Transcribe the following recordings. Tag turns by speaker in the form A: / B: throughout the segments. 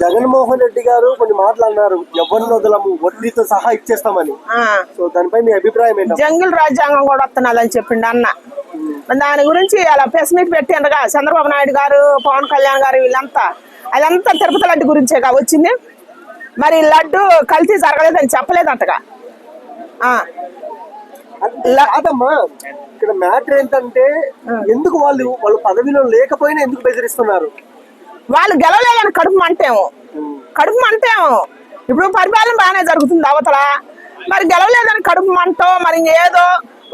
A: జగన్మోహన్ రెడ్డి గారు కొన్ని మాటలు అన్నారు, ఎవరిని వదలము, వడ్డీతో సహా ఇచ్చేస్తామని. సో దానిపై మీ అభిప్రాయం ఏంటి?
B: జంగిల్ రాజ్యాంగం కూడా వస్తున్నదని చెప్పిండు అన్న. దాని గురించి అలా ప్రెస్ మీట్ పెట్టిండగా చంద్రబాబు నాయుడు గారు, పవన్ కళ్యాణ్ గారు, వీళ్ళంతా అదంతా తిరుపతి లడ్డు గురించేగా వచ్చింది. మరి లడ్డు కల్తీ జరగలేదని చెప్పలేదంటగా.
A: కాదమ్మా, ఇక్కడ మ్యాటర్ ఏంటంటే ఎందుకు వాళ్ళు పదవిలో లేకపోయినా ఎందుకు బెదిరిస్తున్నారు?
B: వాళ్ళు గెలవలేదని కడుపు మంటేమో. ఇప్పుడు పరిపాలన బాగానే జరుగుతుంది అవతల, మరి గెలవలేదని కడుపు మంటో మరి ఏదో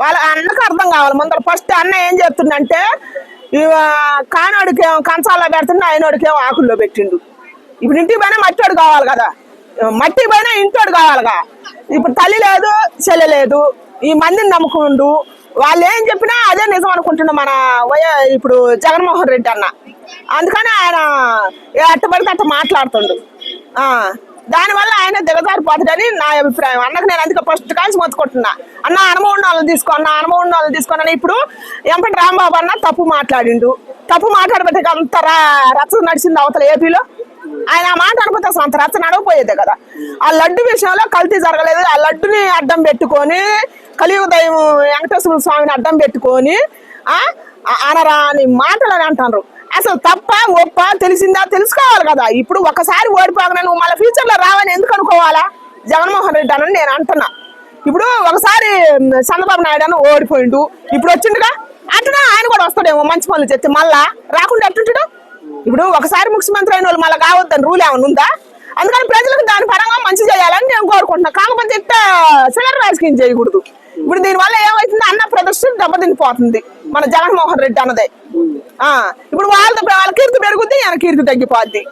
B: వాళ్ళ అన్నకు అర్థం కావాలి. ముందర ఫస్ట్ అన్న ఏం చెప్తుందంటే, కానోడికేమో కంచాల్లో పెడుతుండే, ఆయనోడికేమో ఆకుల్లో పెట్టిండు. ఇప్పుడు ఇంటికి పోయినా మట్టోడు కావాలి కదా, మట్టి పోయినా ఇంటోడు కావాలిగా. ఇప్పుడు తల్లి లేదు, చెల్లె లేదు, ఈ మందిని నమ్ముకుండు. వాళ్ళు ఏం చెప్పినా అదే నిజం అనుకుంటుండు మన ఇప్పుడు జగన్మోహన్ రెడ్డి అన్న. అందుకని ఆయన అట్టబడితే అట్ట మాట్లాడుతుండు. దానివల్ల ఆయన దిగజారిపోతాడని నా అభిప్రాయం. అన్నకు నేను అందుకే ఫస్ట్ కాల్సి మొత్తుకుంటున్నా, అన్న అనుభవం ఉన్న వాళ్ళని తీసుకోని. ఇప్పుడు ఎంపటి రాంబాబు అన్న తప్పు మాట్లాడబట్టే అంత రచ్చ నడిచింది అవతల ఏపీలో. ఆయన ఆ మాట అనుకుంటే అసలు అంత రచ్చ నడవపోయేదే కదా. ఆ లడ్డు విషయంలో కల్తీ జరగలేదు. ఆ లడ్డుని అడ్డం పెట్టుకొని, కలియుగ దైవం వెంకటేశ్వర స్వామిని అడ్డం పెట్టుకొని అనరాని మాటలు అని అంటారు. అసలు తప్ప ఒప్ప తెలిసిందా తెలుసుకోవాలి కదా. ఇప్పుడు ఒకసారి ఓడిపోగానే నువ్వు మళ్ళీ ఫ్యూచర్ లో రావని ఎందుకు అనుకోవాలా జగన్మోహన్ రెడ్డి అని నేను అంటున్నా. ఇప్పుడు ఒకసారి చంద్రబాబు నాయుడు అని ఓడిపోయిండు, ఇప్పుడు వచ్చిండుగా, అట్లా ఆయన కూడా వస్తాడేమో మంచి పనులు చెప్తే. మళ్ళా రాకుండా ఎట్టుంటాడు? ఇప్పుడు ఒకసారి ముఖ్యమంత్రి అయిన వాళ్ళు మళ్ళీ కావద్దని రూల్ ఏమైనా ఉందా? అందుకని ప్రజలకు దాని పరంగా మంచి చేయాలని నేను కోరుకుంటున్నా. కాకపోతే ఇట్లా చిల్లర రాజకీయం చేయకూడదు. ఇప్పుడు దీనివల్ల ఏమవుతుంది, అన్న ప్రదర్శన దెబ్బతినిపోతుంది మన జగన్మోహన్ రెడ్డి అన్నదే. ఇప్పుడు వాళ్ళ కీర్తి పెరుగుద్ది, ఆయన కీర్తి తగ్గిపోద్ది.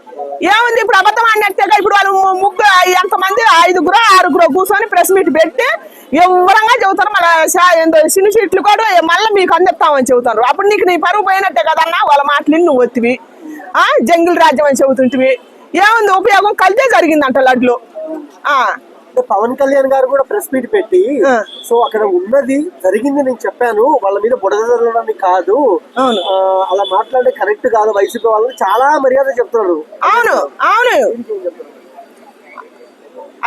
B: ఏముంది ఇప్పుడు అబద్ధం ఆడినట్టుగా. ఇప్పుడు వాళ్ళు ఎంతమంది 5-6 కూర్చొని ప్రెస్ మీట్ పెట్టి వివరంగా చెబుతారు. మన సినీ సీట్లు కూడా మళ్ళీ మీకు అందిస్తామని చెబుతారు. అప్పుడు నీకు నీ పరువు పోయినట్టే కదన్నా. వాళ్ళ మాటలు నువ్వు ఒత్తివి, జంగిల్ రాజ్యం అని చెబుతుంటివి. ఏముంది ఉపయోగం? కలితే జరిగిందంట లడ్లో.
A: పవన్ కళ్యాణ్ గారు కూడా ప్రెస్ మీట్ పెట్టి, సో అక్కడ ఉన్నది జరిగింది నేను చెప్పాను, వాళ్ళ మీద బుడదలని కాదు, అలా మాట్లాడే కరెక్ట్ కాదు వైసీపీ వాళ్ళు, చాలా మర్యాద చెప్తున్నారు.
B: అవును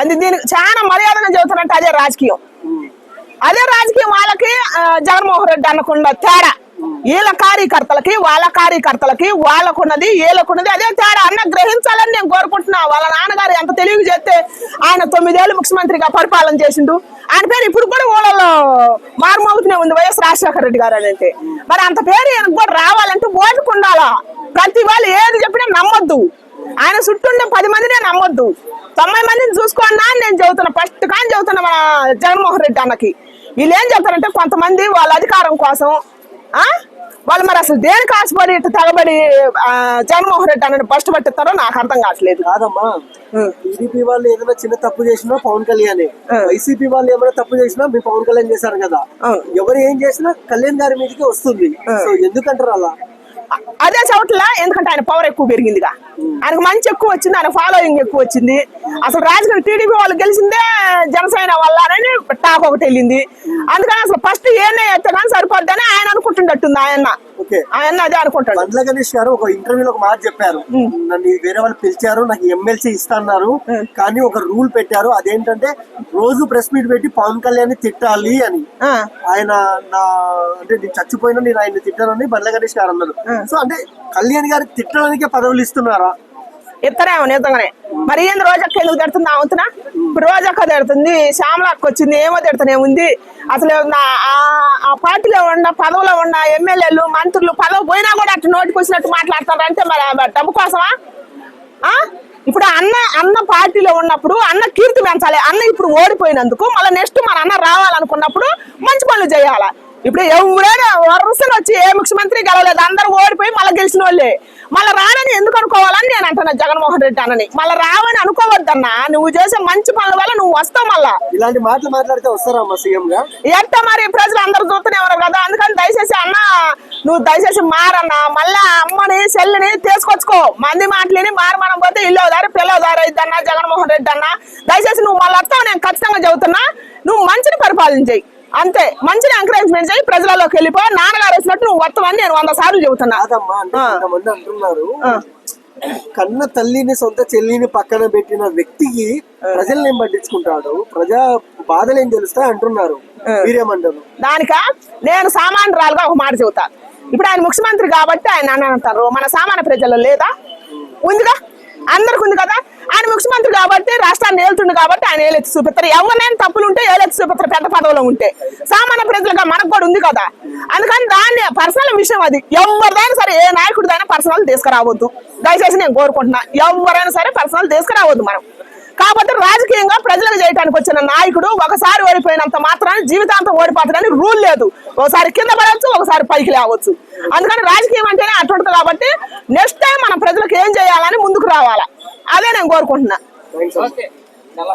B: అది దీనికి చాలా మర్యాదగా చెబుతారంటే అదే రాజకీయం. వాళ్ళకి జగన్మోహన్ రెడ్డి అనకుండా తేడా. వీళ్ళ కార్యకర్తలకి వాళ్ళకున్నది వీళ్ళకున్నది అదే తేడా. అన్న గ్రహించాలని నేను కోరుకుంటున్నా. వాళ్ళ నాన్నగారు ఎంత తెలివి చేస్తే ఆయన 9 ఏళ్ళు ముఖ్యమంత్రిగా పరిపాలన చేసిండు. ఆయన పేరు ఇప్పుడు కూడా ఊళ్ళలో మారుమోగుతూనే ఉంది, వైఎస్ రాజశేఖర రెడ్డి గారు అని. అంటే మరి అంత పేరు ఈయనకు కూడా రావాలంటే ఓటుకు ఉండాలా. ప్రతి వాళ్ళు ఏది చెప్పినా నమ్మొద్దు. ఆయన చుట్టూ 10 మందినే నమ్మొద్దు. 90 మందిని చూసుకోండి అని నేను చెబుతున్నా. ఫస్ట్ కానీ చెబుతున్నా మన జగన్మోహన్ రెడ్డి అన్నకి. వీళ్ళు ఏం చెప్తారంటే, కొంతమంది వాళ్ళ అధికారం కోసం వాళ్ళు మరి అసలు దేనికి ఆశపడి ఇట్లా తెగబడి జగన్మోహన్ రెడ్డి అన్నది ఫస్ట్ పట్టిస్తారో నాకు అర్థం కావట్లేదు.
A: కాదమ్మా, టీడీపీ వాళ్ళు ఏదైనా చిన్న తప్పు చేసినా పవన్ కళ్యాణ్, వైసీపీ వాళ్ళు ఏమైనా తప్పు చేసినా మీ పవన్ కళ్యాణ్ చేశారు కదా. ఎవరు ఏం చేసినా కళ్యాణ్ గారి మీదకి వస్తుంది. సో ఎందుకంటారు అలా?
B: అదే చోట్ల ఎందుకంటే ఆయన పవర్ ఎక్కువ పెరిగిందిగా, ఆయనకు మంచి ఎక్కువ వచ్చింది, ఆయన ఫాలోయింగ్ ఎక్కువ వచ్చింది. అసలు రాజకీయ టీడీపీ వాళ్ళు గెలిచిందే జనసేన వల్ల అని టాక్ ఒకటి వెళ్ళింది. అందుకని అసలు ఫస్ట్ ఏనే ఎత్తే కానీ సరిపోద్దని ఆయన అనుకుంటుండట్టుంది. ఆయన అదే అనుకుంటాడు.
A: బండ్ల గణేష్ గారు ఒక ఇంటర్వ్యూలో ఒక మాట చెప్పారు, నన్ను వేరే వాళ్ళు పిలిచారు, నాకు ఎమ్మెల్సీ ఇస్తాన్నారు, కానీ ఒక రూల్ పెట్టారు, అదేంటంటే రోజు ప్రెస్ మీట్ పెట్టి పవన్ కళ్యాణ్ తిట్టాలి అని. ఆయన అంటే నేను చచ్చిపోయినా నేను ఆయన తిట్టానని బండ్ల గణేష్ గారు అన్నారు. సో అంటే కళ్యాణ్ గారికి తిట్టడానికే పదవులు ఇస్తున్నారా?
B: ఇస్తారేమో నిజంగానే. మరి ఏంది రోజక్క ఎందుకు తిడుతుంది? అవుతున్నా ఇప్పుడు రోజక్క తిడుతుంది, శ్యామలక్క వచ్చింది, ఏమో తిడుతూనే ఉంది. అసలు ఆ పార్టీలో ఉన్న పదవిలో ఉన్న ఎమ్మెల్యేలు మంత్రులు పదవి పోయినా కూడా అటు నోటికి వచ్చినట్టు మాట్లాడతారు. అంటే మరి డబ్బు కోసమా? ఇప్పుడు అన్న పార్టీలో ఉన్నప్పుడు అన్న కీర్తి పెంచాలి. అన్న ఇప్పుడు ఓడిపోయినందుకు మళ్ళీ నెక్స్ట్ మన అన్న రావాలనుకున్నప్పుడు మంచి పనులు చేయాలి. ఇప్పుడు ఎవరైనా వరుసను వచ్చి ఏ ముఖ్యమంత్రి గెలవలేదు, అందరూ ఓడిపోయి మళ్ళీ గెలిచిన వాళ్ళే. మళ్ళీ రానని ఎందుకు అనుకోవాలని నేను అంటున్నా జగన్మోహన్ రెడ్డి అన్నని. మళ్ళీ రావని అనుకోవద్దన్నా, నువ్వు చేసే మంచి పనుల వల్ల నువ్వు వస్తావు. మళ్ళా
A: ఇలాంటి మాటలు మాట్లాడితే వస్తారమ్మా సీఎం గా?
B: ఎట్ట మరి ప్రజలు అందరూ చూస్తూనే ఉన్నారు కదా. అందుకని దయచేసి అన్న, నువ్వు దయచేసి మారన్నా. మళ్ళా అమ్మని చెల్లిని తీసుకొచ్చుకో. మంది మాటలని మారమనం పోతే ఇల్లు దారి పిల్లదారి అయిద్దన్నా జగన్మోహన్ రెడ్డి అన్న. దయచేసి నువ్వు మళ్ళీ వస్తావు, నేను ఖచ్చితంగా చెబుతున్నా. నువ్వు మంచిని పరిపాలన చెయ్యి, అంతే. మంచిగా ఎంకరేజ్మెంట్ చేయి, ప్రజలలోకి వెళ్ళిపో. నాన్నగారు వచ్చినట్టు నువ్వు వస్తావని నేను 100 సార్లు చెబుతున్నా.
A: అంటున్నారు కన్న తల్లిని సొంత చెల్లిని పక్కన పెట్టిన వ్యక్తికి ప్రజల్ని ఏం పట్టించుకుంటాడు, ప్రజా బాధలు ఏం తెలుస్తాయి అంటున్నారు. మీరేమంటారు
B: దానిక? నేను సామాన్యురాలుగా ఒక మాట చెబుతా. ఇప్పుడు ఆయన ముఖ్యమంత్రి కాబట్టి ఆయన అని అంటారు, మన సామాన్య ప్రజల్లో లేదా? ఉందిగా, అందరికి ఉంది కదా. ఆయన ముఖ్యమంత్రి కాబట్టి రాష్ట్రాన్ని ఏలుతుండు కాబట్టి ఆయన ఏలెత్తి చూపిస్తారు. ఎవరినైనా తప్పులు ఉంటే ఏలెత్తి చూపిస్తారు, పెద్ద పదవిలో ఉంటే. సామాన్య ప్రజలుగా మనకు కూడా ఉంది కదా. అందుకని దాన్ని పర్సనల్ విషయం అది. ఎవరిదైనా సరే, ఏ నాయకుడిదైనా పర్సనల్ తీసుకురావద్దు దయచేసి నేను కోరుకుంటున్నా. ఎవరైనా సరే పర్సనల్ తీసుకురావద్దు మనం. కాబట్టి రాజకీయంగా ప్రజలకు చేయడానికి వచ్చిన నాయకుడు ఒకసారి ఓడిపోయినంత మాత్రాన్ని జీవితాంతం ఓడిపోతాడని రూల్ లేదు. ఒకసారి కింద పడవచ్చు, ఒకసారి పైకి లేవచ్చు. అందుకని రాజకీయం అంటేనే అటువంటిది కాబట్టి నెక్స్ట్ టైం మన ప్రజలకు ఏం చేయాలని ముందుకు రావాలా, అదే నేను కోరుకుంటున్నా.